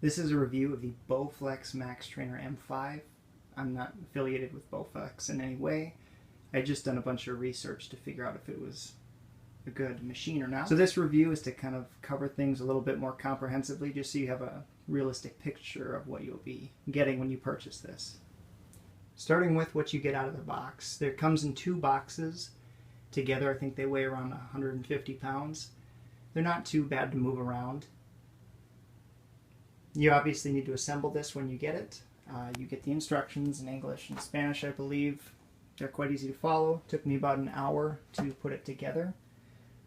This is a review of the Bowflex Max Trainer M5. I'm not affiliated with Bowflex in any way. I just done a bunch of research to figure out if it was a good machine or not. So this review is to kind of cover things a little bit more comprehensively, just so you have a realistic picture of what you'll be getting when you purchase this. Starting with what you get out of the box. There comes in 2 boxes. Together I think they weigh around 150 pounds. They're not too bad to move around. You obviously need to assemble this when you get it. You get the instructions in English and Spanish, I believe. They're quite easy to follow. It took me about an hour to put it together.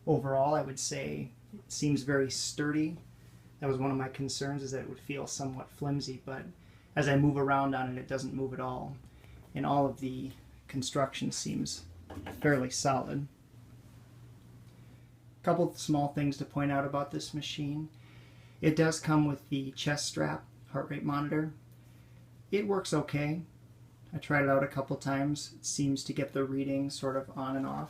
Overall, I would say it seems very sturdy. That was one of my concerns, is that it would feel somewhat flimsy, but as I move around on it, it doesn't move at all. And all of the construction seems fairly solid. A couple of small things to point out about this machine. It does come with the chest strap heart rate monitor. It works okay. I tried it out a couple times. It seems to get the reading sort of on and off.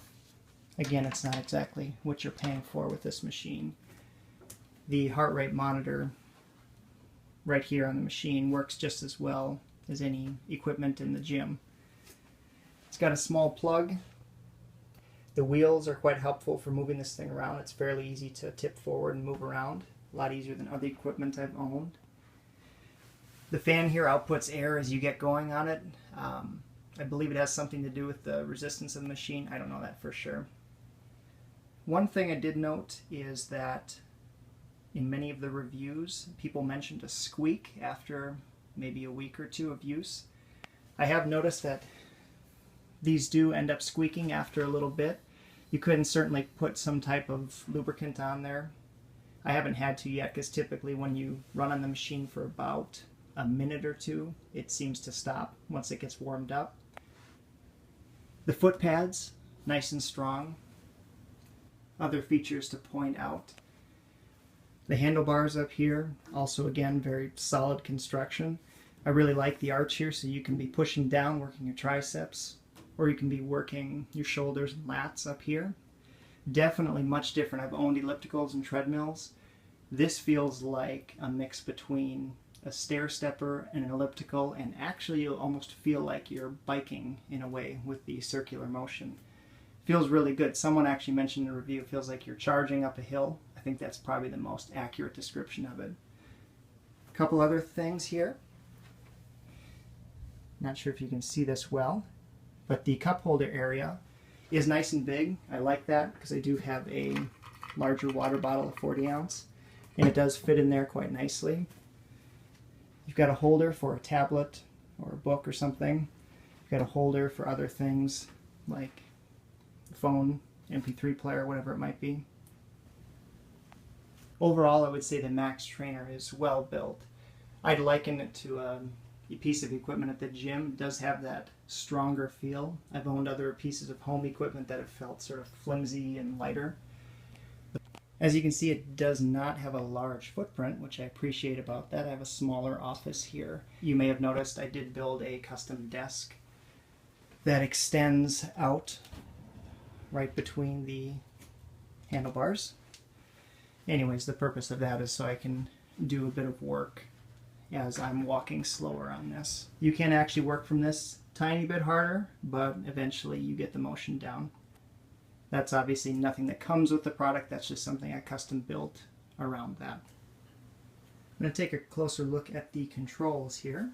Again, it's not exactly what you're paying for with this machine. The heart rate monitor right here on the machine works just as well as any equipment in the gym. It's got a small plug. The wheels are quite helpful for moving this thing around. It's fairly easy to tip forward and move around. A lot easier than other equipment I've owned. The fan here outputs air as you get going on it. I believe it has something to do with the resistance of the machine. I don't know that for sure. One thing I did note is that in many of the reviews, people mentioned a squeak after maybe a week or 2 of use. I have noticed that these do end up squeaking after a little bit. You could certainly put some type of lubricant on there. I haven't had to yet, because typically when you run on the machine for about a minute or 2, it seems to stop once it gets warmed up. The foot pads, nice and strong. Other features to point out. The handlebars up here, also again very solid construction. I really like the arch here, so you can be pushing down, working your triceps, or you can be working your shoulders and lats up here. Definitely much different. I've owned ellipticals and treadmills. This feels like a mix between a stair stepper and an elliptical, and actually you'll almost feel like you're biking in a way with the circular motion. Feels really good. Someone actually mentioned in a review, it feels like you're charging up a hill. I think that's probably the most accurate description of it. A couple other things here. Not sure if you can see this well, but the cup holder area is nice and big. I like that because I do have a larger water bottle of 40 ounce, and it does fit in there quite nicely. You've got a holder for a tablet or a book or something. You've got a holder for other things like a phone, MP3 player, whatever it might be. Overall, I would say the Max Trainer is well built. I'd liken it to a piece of equipment at the gym. It does have that stronger feel. I've owned other pieces of home equipment that have felt sort of flimsy and lighter. As you can see, it does not have a large footprint, which I appreciate about that. I have a smaller office here. You may have noticed I did build a custom desk that extends out right between the handlebars. Anyways, the purpose of that is so I can do a bit of work as I'm walking slower on this. You can actually work from this tiny bit harder, but eventually you get the motion down. That's obviously nothing that comes with the product. That's just something I custom built around that. I'm going to take a closer look at the controls here.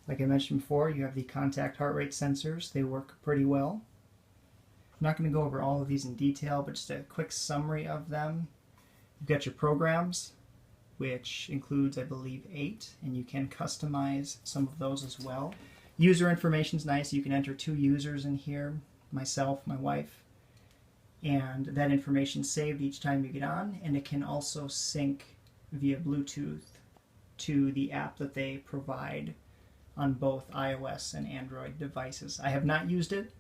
Like I mentioned before, you have the contact heart rate sensors. They work pretty well. I'm not going to go over all of these in detail, but just a quick summary of them. You've got your programs, which includes, I believe, 8, and you can customize some of those as well. User information is nice. You can enter 2 users in here, myself, my wife, and that information is saved each time you get on, and it can also sync via Bluetooth to the app that they provide on both iOS and Android devices. I have not used it.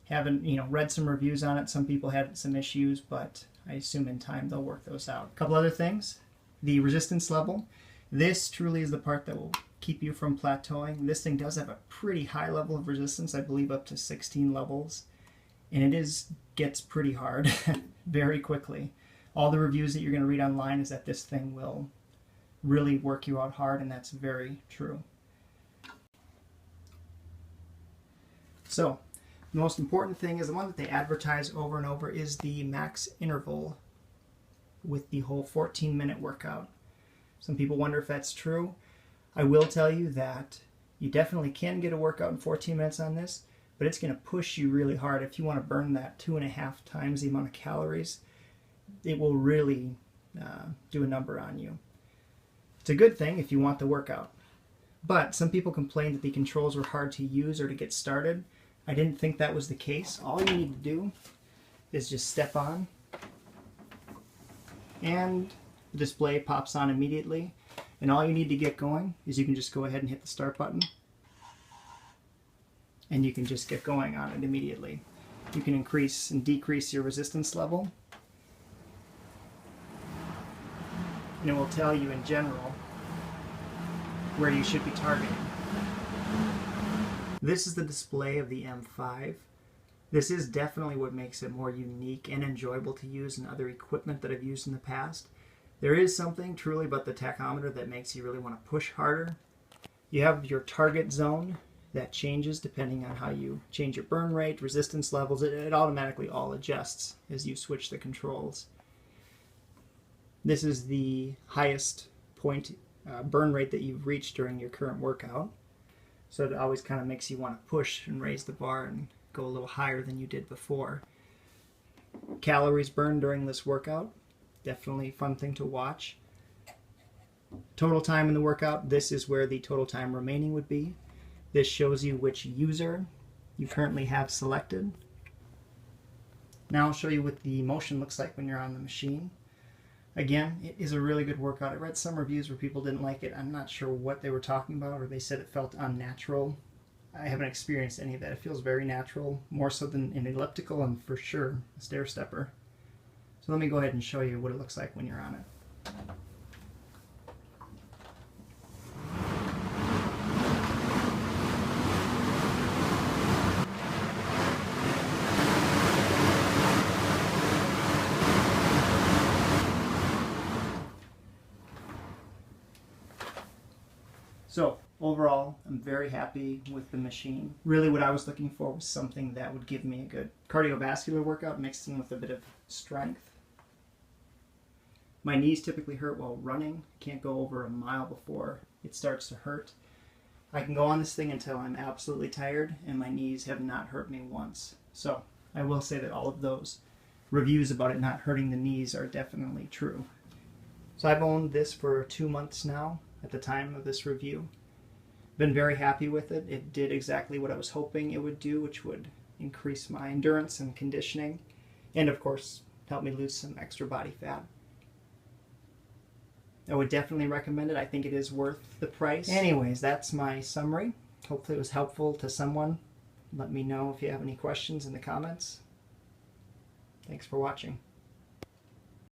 Haven't read some reviews on it. Some people had some issues, but I assume in time they'll work those out. A couple other things. The resistance level. This truly is the part that will keep you from plateauing. This thing does have a pretty high level of resistance, I believe up to 16 levels, and it gets pretty hard very quickly. All the reviews that you're going to read online is that this thing will really work you out hard, and that's very true. So the most important thing is the one that they advertise over and over is the max interval with the whole 14-minute workout. Some people wonder if that's true. I will tell you that you definitely can get a workout in 14 minutes on this, but it's going to push you really hard. If you want to burn that 2.5 times the amount of calories, it will really do a number on you. It's a good thing if you want the workout. But some people complained that the controls were hard to use or to get started. I didn't think that was the case. All you need to do is just step on, and the display pops on immediately. And all you need to get going is you can just go ahead and hit the start button, and you can just get going on it immediately. You can increase and decrease your resistance level, and it will tell you in general where you should be targeting. This is the display of the M5. This is definitely what makes it more unique and enjoyable to use than other equipment that I've used in the past. There is something truly about the tachometer that makes you really want to push harder. You have your target zone that changes depending on how you change your burn rate, resistance levels. It automatically all adjusts as you switch the controls. This is the highest point burn rate that you've reached during your current workout. So it always kind of makes you want to push and raise the bar and go a little higher than you did before. Calories burned during this workout, definitely a fun thing to watch. Total time in the workout, this is where the total time remaining would be. This shows you which user you currently have selected. Now I'll show you what the motion looks like when you're on the machine. Again, it is a really good workout. I read some reviews where people didn't like it. I'm not sure what they were talking about, or they said it felt unnatural. I haven't experienced any of that. It feels very natural, more so than an elliptical and for sure a stair stepper. So let me go ahead and show you what it looks like when you're on it. So overall, I'm very happy with the machine. Really what I was looking for was something that would give me a good cardiovascular workout mixed in with a bit of strength. My knees typically hurt while running. Can't go over a mile before it starts to hurt. I can go on this thing until I'm absolutely tired, and my knees have not hurt me once. So I will say that all of those reviews about it not hurting the knees are definitely true. So I've owned this for 2 months now at the time of this review. Been very happy with it. It did exactly what I was hoping it would do, which would increase my endurance and conditioning, and of course help me lose some extra body fat. I would definitely recommend it. I think it is worth the price. Anyways, that's my summary. Hopefully it was helpful to someone. Let me know if you have any questions in the comments. Thanks for watching.